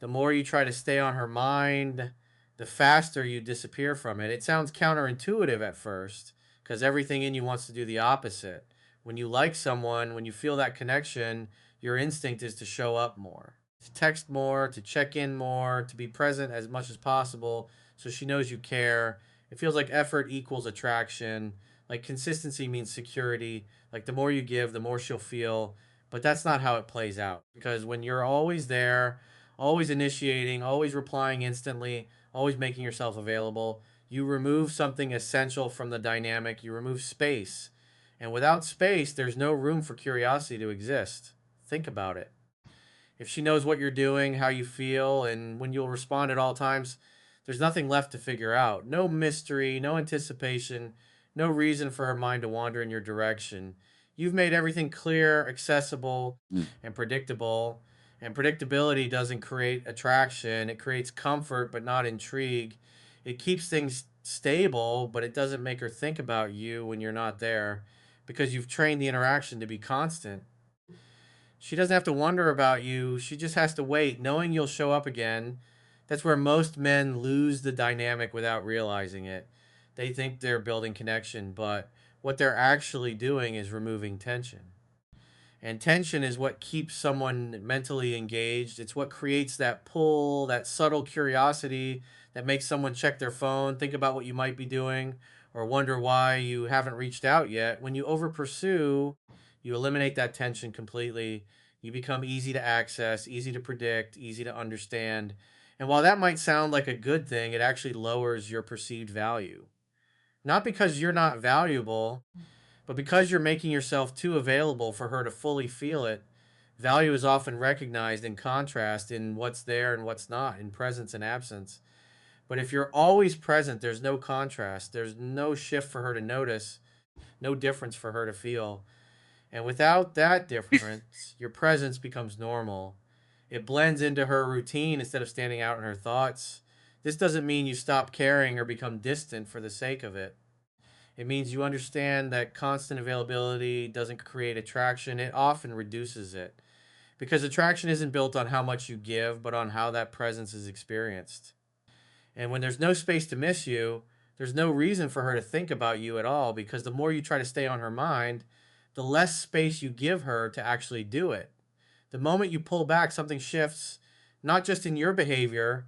The more you try to stay on her mind, the faster you disappear from it. It sounds counterintuitive at first because everything in you wants to do the opposite. When you like someone, when you feel that connection, your instinct is to show up more, to text more, to check in more, to be present as much as possible so she knows you care. It feels like effort equals attraction. Like consistency means security. Like the more you give, the more she'll feel. But that's not how it plays out because when you're always there, always initiating, always replying instantly, always making yourself available, you remove something essential from the dynamic. You remove space. And without space, there's no room for curiosity to exist. Think about it. If she knows what you're doing, how you feel, and when you'll respond at all times, there's nothing left to figure out. No mystery, no anticipation, no reason for her mind to wander in your direction. You've made everything clear, accessible, Mm. and predictable. And predictability doesn't create attraction, it creates comfort, but not intrigue. It keeps things stable, but it doesn't make her think about you when you're not there because you've trained the interaction to be constant. She doesn't have to wonder about you. She just has to wait, knowing you'll show up again. That's where most men lose the dynamic without realizing it. They think they're building connection, but what they're actually doing is removing tension. And tension is what keeps someone mentally engaged. It's what creates that pull, that subtle curiosity that makes someone check their phone, think about what you might be doing, or wonder why you haven't reached out yet. When you over pursue, you eliminate that tension completely. You become easy to access, easy to predict, easy to understand. And while that might sound like a good thing, it actually lowers your perceived value. Not because you're not valuable, but because you're making yourself too available for her to fully feel it. Value is often recognized in contrast in what's there and what's not, in presence and absence. But if you're always present, there's no contrast. There's no shift for her to notice, no difference for her to feel. And without that difference, your presence becomes normal. It blends into her routine instead of standing out in her thoughts. This doesn't mean you stop caring or become distant for the sake of it. It means you understand that constant availability doesn't create attraction, it often reduces it. Because attraction isn't built on how much you give, but on how that presence is experienced. And when there's no space to miss you, there's no reason for her to think about you at all because the more you try to stay on her mind, the less space you give her to actually do it. The moment you pull back, something shifts, not just in your behavior,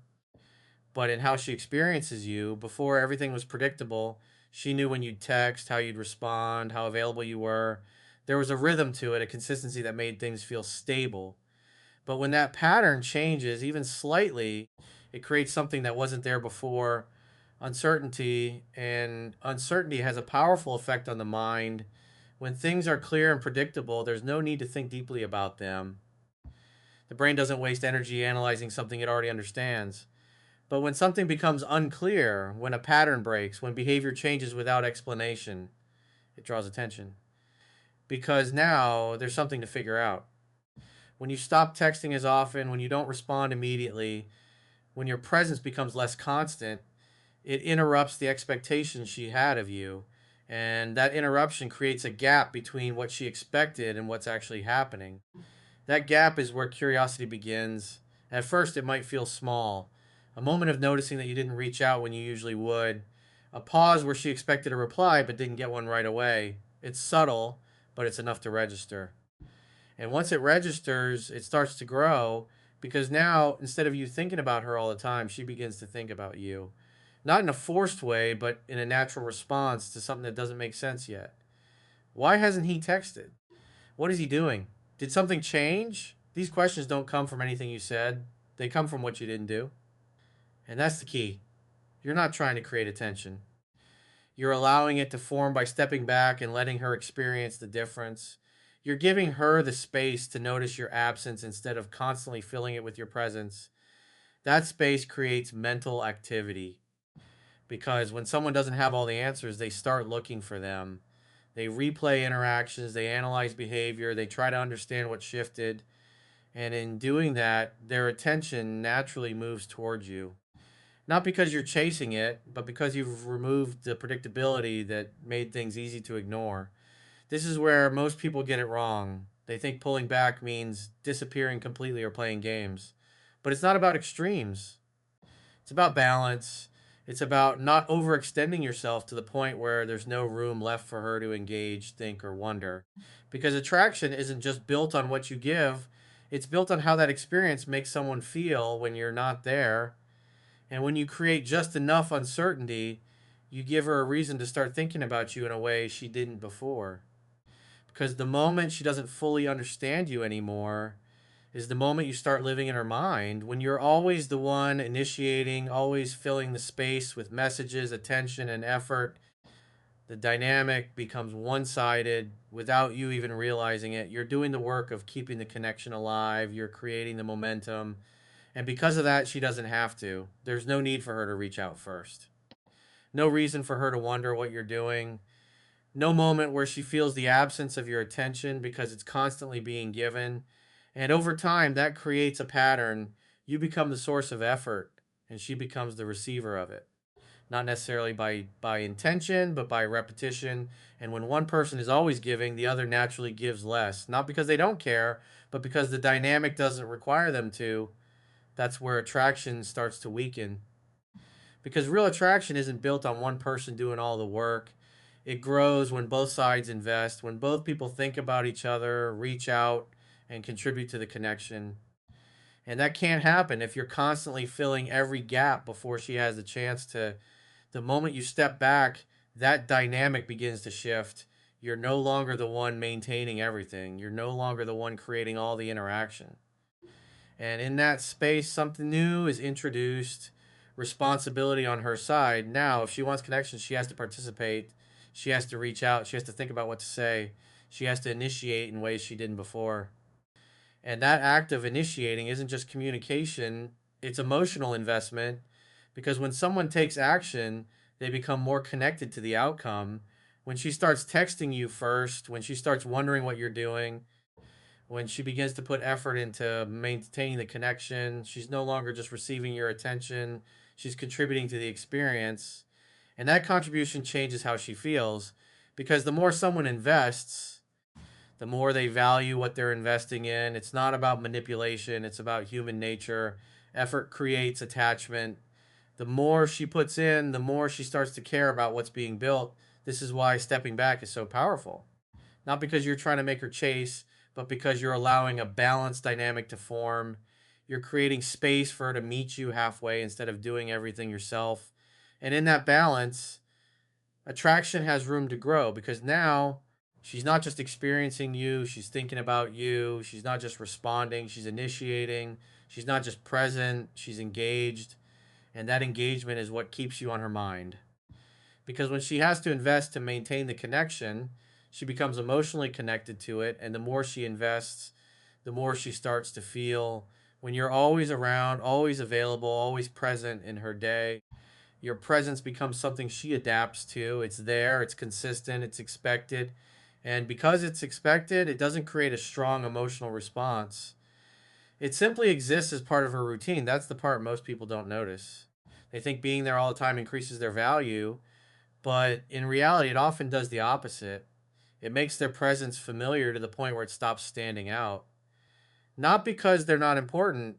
but in how she experiences you. Before, everything was predictable. She knew when you'd text, how you'd respond, how available you were. There was a rhythm to it, a consistency that made things feel stable. But when that pattern changes, even slightly, it creates something that wasn't there before, uncertainty. And uncertainty has a powerful effect on the mind. When things are clear and predictable, there's no need to think deeply about them. The brain doesn't waste energy analyzing something it already understands. But when something becomes unclear, when a pattern breaks, when behavior changes without explanation, it draws attention. Because now there's something to figure out. When you stop texting as often, when you don't respond immediately, when your presence becomes less constant, it interrupts the expectations she had of you. And that interruption creates a gap between what she expected and what's actually happening. That gap is where curiosity begins. At first, it might feel small. A moment of noticing that you didn't reach out when you usually would. A pause where she expected a reply but didn't get one right away. It's subtle, but it's enough to register. And once it registers, it starts to grow because now, instead of you thinking about her all the time, she begins to think about you. Not in a forced way, but in a natural response to something that doesn't make sense yet. Why hasn't he texted? What is he doing? Did something change? These questions don't come from anything you said, they come from what you didn't do. And that's the key. You're not trying to create attention. You're allowing it to form by stepping back and letting her experience the difference. You're giving her the space to notice your absence instead of constantly filling it with your presence. That space creates mental activity because when someone doesn't have all the answers, they start looking for them. They replay interactions, they analyze behavior, they try to understand what shifted. And in doing that, their attention naturally moves towards you. Not because you're chasing it, but because you've removed the predictability that made things easy to ignore. This is where most people get it wrong. They think pulling back means disappearing completely or playing games. But it's not about extremes. It's about balance. It's about not overextending yourself to the point where there's no room left for her to engage, think, or wonder. Because attraction isn't just built on what you give, it's built on how that experience makes someone feel when you're not there. And when you create just enough uncertainty, you give her a reason to start thinking about you in a way she didn't before. Because the moment she doesn't fully understand you anymore, is the moment you start living in her mind when you're always the one initiating, always filling the space with messages, attention, and effort. The dynamic becomes one sided without you even realizing it. You're doing the work of keeping the connection alive, you're creating the momentum. And because of that, she doesn't have to. There's no need for her to reach out first. No reason for her to wonder what you're doing. No moment where she feels the absence of your attention because it's constantly being given. And over time, that creates a pattern. You become the source of effort, and she becomes the receiver of it. Not necessarily by intention, but by repetition. And when one person is always giving, the other naturally gives less. Not because they don't care, but because the dynamic doesn't require them to. That's where attraction starts to weaken. Because real attraction isn't built on one person doing all the work. It grows when both sides invest, when both people think about each other, reach out, and contribute to the connection. And that can't happen if you're constantly filling every gap before she has the chance to. The moment you step back, that dynamic begins to shift. You're no longer the one maintaining everything, you're no longer the one creating all the interaction. And in that space, something new is introduced, responsibility on her side. Now, if she wants connection, she has to participate. She has to reach out. She has to think about what to say. She has to initiate in ways she didn't before. And that act of initiating isn't just communication, it's emotional investment. Because when someone takes action, they become more connected to the outcome. When she starts texting you first, when she starts wondering what you're doing, when she begins to put effort into maintaining the connection, she's no longer just receiving your attention, she's contributing to the experience. And that contribution changes how she feels because the more someone invests, the more they value what they're investing in. It's not about manipulation, it's about human nature. Effort creates attachment. The more she puts in, the more she starts to care about what's being built. This is why stepping back is so powerful. Not because you're trying to make her chase, but because you're allowing a balanced dynamic to form. You're creating space for her to meet you halfway instead of doing everything yourself. And in that balance, attraction has room to grow because now she's not just experiencing you, she's thinking about you. She's not just responding, she's initiating. She's not just present, she's engaged. And that engagement is what keeps you on her mind. Because when she has to invest to maintain the connection, she becomes emotionally connected to it. And the more she invests, the more she starts to feel. When you're always around, always available, always present in her day, your presence becomes something she adapts to. It's there, it's consistent, it's expected. And because it's expected, it doesn't create a strong emotional response. It simply exists as part of her routine. That's the part most people don't notice. They think being there all the time increases their value, but in reality, it often does the opposite. It makes their presence familiar to the point where it stops standing out. Not because they're not important,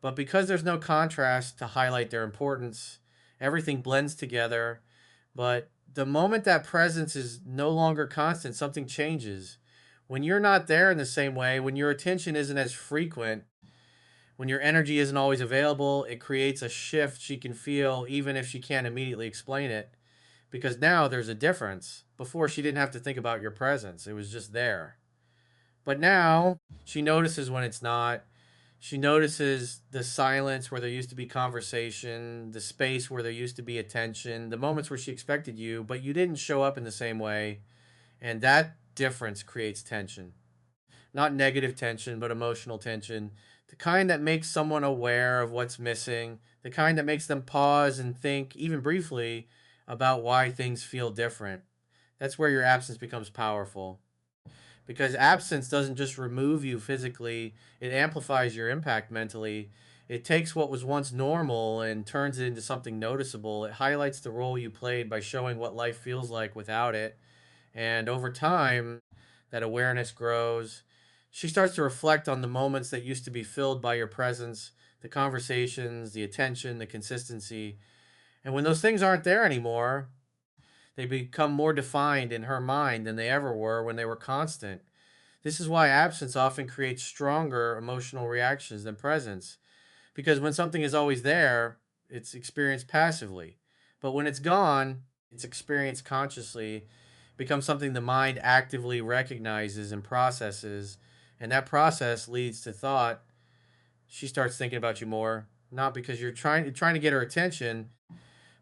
but because there's no contrast to highlight their importance. Everything blends together. But the moment that presence is no longer constant, something changes. When you're not there in the same way, when your attention isn't as frequent, when your energy isn't always available, it creates a shift she can feel even if she can't immediately explain it. Because now there's a difference. Before, she didn't have to think about your presence, it was just there. But now she notices when it's not. She notices the silence where there used to be conversation, the space where there used to be attention, the moments where she expected you, but you didn't show up in the same way. And that difference creates tension. Not negative tension, but emotional tension. The kind that makes someone aware of what's missing, the kind that makes them pause and think, even briefly, about why things feel different. That's where your absence becomes powerful. Because absence doesn't just remove you physically, it amplifies your impact mentally. It takes what was once normal and turns it into something noticeable. It highlights the role you played by showing what life feels like without it. And over time, that awareness grows. She starts to reflect on the moments that used to be filled by your presence, the conversations, the attention, the consistency. And when those things aren't there anymore, they become more defined in her mind than they ever were when they were constant. This is why absence often creates stronger emotional reactions than presence. Because when something is always there, it's experienced passively. But when it's gone, it's experienced consciously, becomes something the mind actively recognizes and processes. And that process leads to thought. She starts thinking about you more, not because you're trying to get her attention,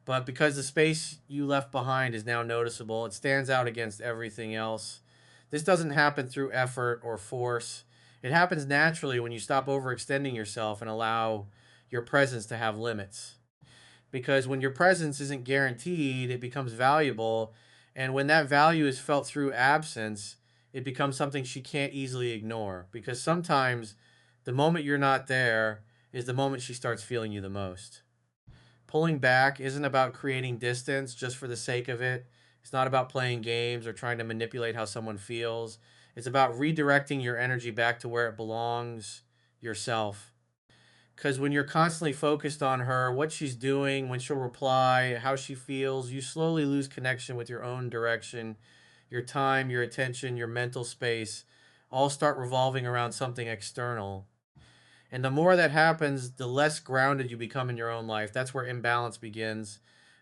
but because the space you left behind is now noticeable. It stands out against everything else. This doesn't happen through effort or force. It happens naturally when you stop overextending yourself and allow your presence to have limits. Because when your presence isn't guaranteed, it becomes valuable. And when that value is felt through absence, it becomes something she can't easily ignore. Because sometimes the moment you're not there is the moment she starts feeling you the most. Pulling back isn't about creating distance just for the sake of it. It's not about playing games or trying to manipulate how someone feels. It's about redirecting your energy back to where it belongs, yourself. Because when you're constantly focused on her, what she's doing, when she'll reply, how she feels, you slowly lose connection with your own direction. Your time, your attention, your mental space all start revolving around something external. And the more that happens, the less grounded you become in your own life. That's where imbalance begins.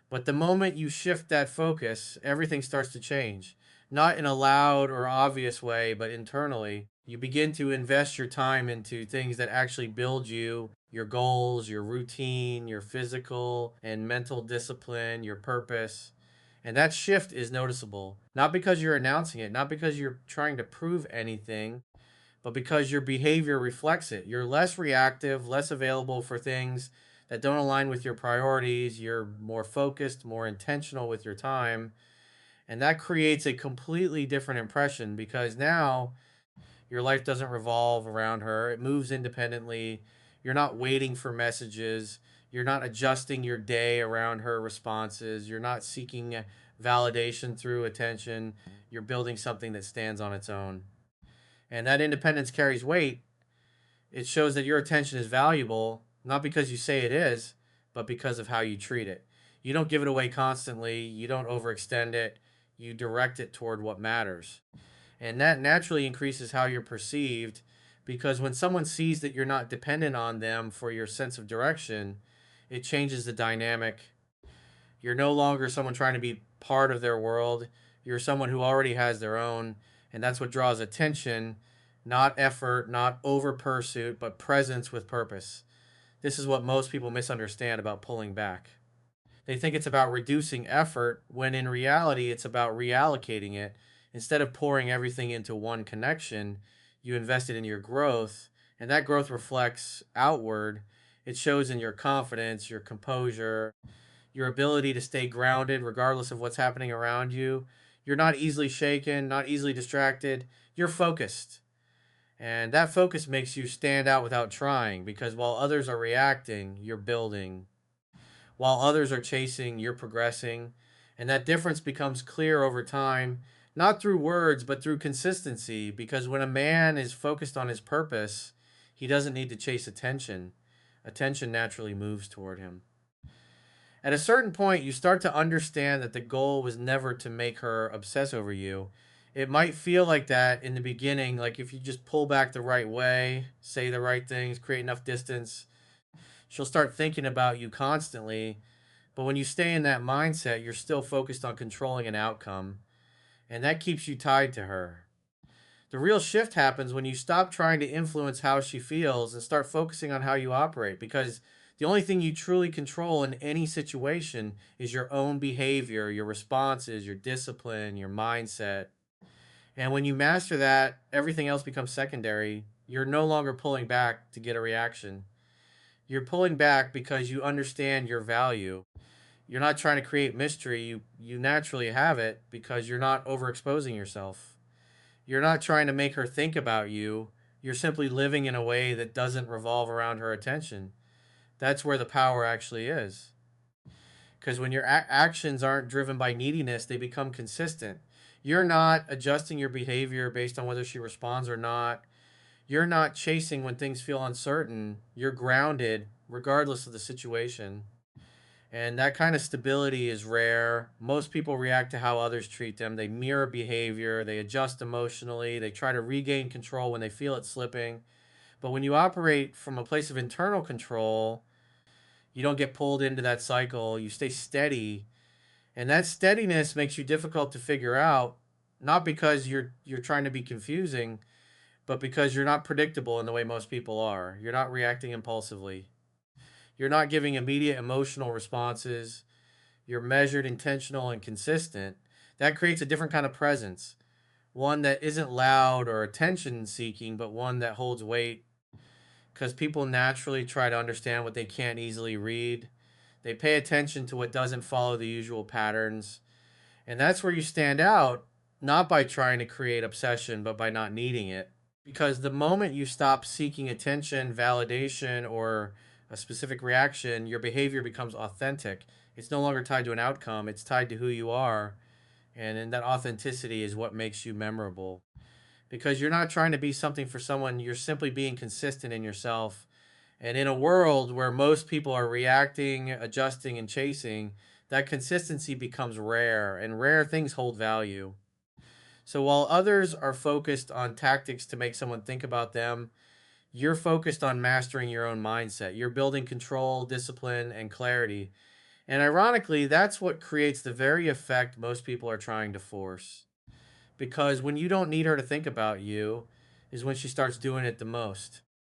But the moment you shift that focus, everything starts to change. Not in a loud or obvious way, but internally. You begin to invest your time into things that actually build you, your goals, your routine, your physical and mental discipline, your purpose. And that shift is noticeable. Not because you're announcing it, not because you're trying to prove anything, but because your behavior reflects it. You're less reactive, less available for things that don't align with your priorities. You're more focused, more intentional with your time. And that creates a completely different impression because now your life doesn't revolve around her, it moves independently. You're not waiting for messages. You're not adjusting your day around her responses. You're not seeking validation through attention. You're building something that stands on its own. And that independence carries weight. It shows that your attention is valuable, not because you say it is, but because of how you treat it. You don't give it away constantly, you don't overextend it, you direct it toward what matters. And that naturally increases how you're perceived because when someone sees that you're not dependent on them for your sense of direction, it changes the dynamic. You're no longer someone trying to be part of their world. You're someone who already has their own. And that's what draws attention, not effort, not over pursuit, but presence with purpose. This is what most people misunderstand about pulling back. They think it's about reducing effort when in reality it's about reallocating it. Instead of pouring everything into one connection, you invest it in your growth, and that growth reflects outward. It shows in your confidence, your composure, your ability to stay grounded regardless of what's happening around you. You're not easily shaken, not easily distracted. You're focused. And that focus makes you stand out without trying because while others are reacting, you're building. While others are chasing, you're progressing. And that difference becomes clear over time, not through words, but through consistency. Because when a man is focused on his purpose, he doesn't need to chase attention. Attention naturally moves toward him. At a certain point, you start to understand that the goal was never to make her obsess over you. It might feel like that in the beginning, like if you just pull back the right way, say the right things, create enough distance, she'll start thinking about you constantly. But when you stay in that mindset, you're still focused on controlling an outcome, and that keeps you tied to her. The real shift happens when you stop trying to influence how she feels and start focusing on how you operate because the only thing you truly control in any situation is your own behavior, your responses, your discipline, your mindset. And when you master that, everything else becomes secondary. You're no longer pulling back to get a reaction. You're pulling back because you understand your value. You're not trying to create mystery. You naturally have it because you're not overexposing yourself. You're not trying to make her think about you. You're simply living in a way that doesn't revolve around her attention. That's where the power actually is. Because when your actions aren't driven by neediness, they become consistent. You're not adjusting your behavior based on whether she responds or not. You're not chasing when things feel uncertain. You're grounded regardless of the situation. And that kind of stability is rare. Most people react to how others treat them. They mirror behavior, they adjust emotionally, they try to regain control when they feel it slipping. But when you operate from a place of internal control, you don't get pulled into that cycle. You stay steady, and that steadiness makes you difficult to figure out, not because you're trying to be confusing, but because you're not predictable in the way most people are. You're not reacting impulsively. You're not giving immediate emotional responses. You're measured, intentional, and consistent. That creates a different kind of presence. One that isn't loud or attention seeking, but one that holds weight because people naturally try to understand what they can't easily read. They pay attention to what doesn't follow the usual patterns. And that's where you stand out, not by trying to create obsession, but by not needing it. Because the moment you stop seeking attention, validation, or a specific reaction, your behavior becomes authentic. It's no longer tied to an outcome, it's tied to who you are. And then that authenticity is what makes you memorable. Because you're not trying to be something for someone, you're simply being consistent in yourself. And in a world where most people are reacting, adjusting, and chasing, that consistency becomes rare, and rare things hold value. So while others are focused on tactics to make someone think about them, you're focused on mastering your own mindset. You're building control, discipline, and clarity. And ironically, that's what creates the very effect most people are trying to force. Because when you don't need her to think about you, is when she starts doing it the most.